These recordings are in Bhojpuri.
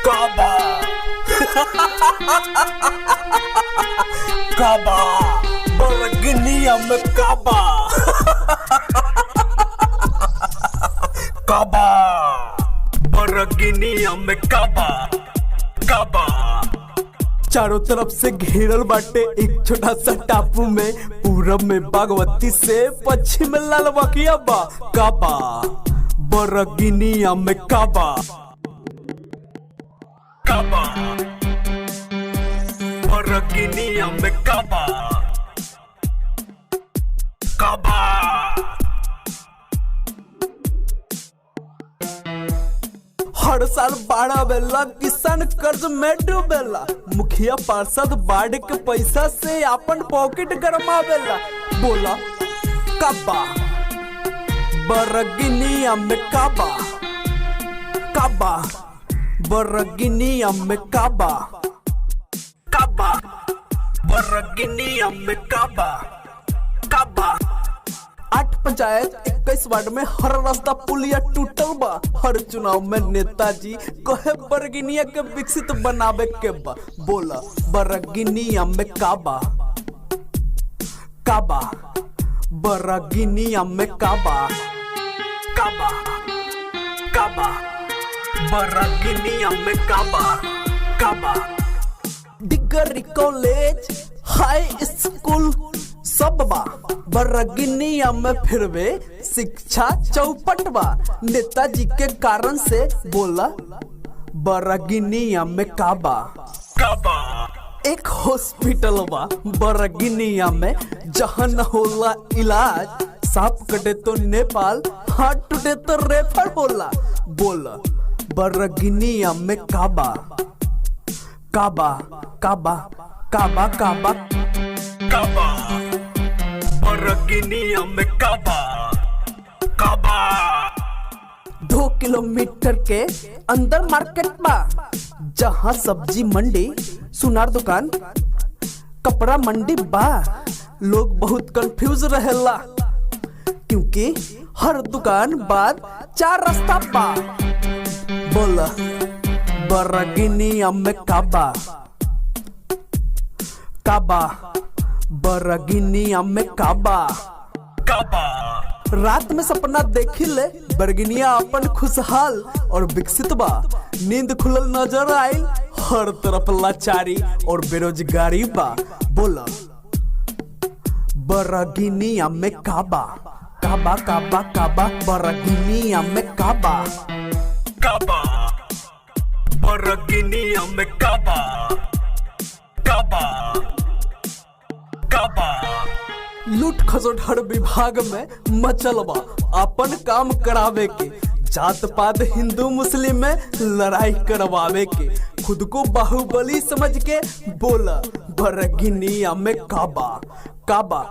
काबा काबा बरगनिया में काबा काबा बरगनिया में काबा काबा चारों तरफ से घेरल बाटे एक छोटा सा टापू में। पूरब में बागमती से पश्चिम में लाल बकिया बा। काबा बरगनिया में काबा काबा बरगनिया में काबा काबा हर साल बाढ़ आवेला, किसान कर्ज में डूबेला, मुखिया पार्षद बाढ़ के पैसा से अपन पॉकेट गरमावेला। बोला काबा बरगनिया में काबा काबा बरगनिया में काबा काबा बरगनिया में काबा काबा 8 पंचायत 21 वार्ड में हर रास्ता पुलिया टूटल बा। हर चुनाव में नेताजी कहे बरगनिया के विकसित बनावे के बा। बोला बरगनिया में काबा काबा बरगनिया में काबा काबा काबा बरगनिया में काबा काबा डिग्री कॉलेज हाई स्कूल सब बा। बरगनिया में फिरवे शिक्षा चौपट बा। नेताजी के कारण से बोला बरगनिया में काबा काबा एक हॉस्पिटल बा बरगनिया में जहां न होला इलाज। सांप कटे तो नेपाल, हाथ टूटे तो रेफर होला। बोला बरगनिया में काबा काबा काबा काबा काबा काबा बरगनिया में काबा काबा 2 किलोमीटर के अंदर मार्केट बा, जहां सब्जी मंडी, सुनार दुकान, कपड़ा मंडी बा। लोग बहुत कंफ्यूज रहेला क्योंकि हर दुकान बाद 4 रास्ता बा। बोला बरगनिया में काबा काबा बरगनिया में काबा काबा रात में सपना देखी ले बरगनिया अपन खुशहाल और विकसित बा। नींद खुलल नजर आई, हर तरफ लाचारी और बेरोजगारी बा। बोला बरगनिया में काबा काबा काबा काबा बरगनिया में काबा काबा बरगनिया में काबा काबा काबा लूट खसोट हर विभाग में मचल बा। अपन काम करावे के, जात पात हिंदू मुस्लिम में लड़ाई करवावे के, खुद को बाहुबली समझ के बोला बरगनिया में काबा काबा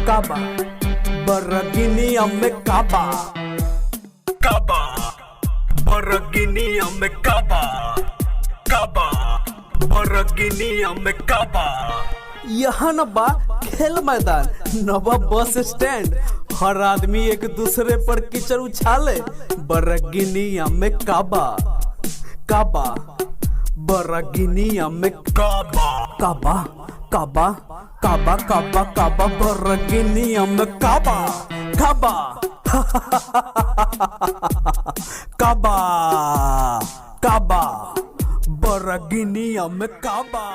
काबा बरगनिया में काबा काबा बरगनिया में काबा काबा बरगनिया में काबा यहाँ न बा खेल मैदान, न बा बस स्टैंड, हर आदमी एक दूसरे पर कीचड़ उछाले। बरगनिया में काबा काबा बरगनिया में काबा काबा काबा काबा काबा काबा बरगनिया में काबा काबा काबा काबा बरगनिया में काबा।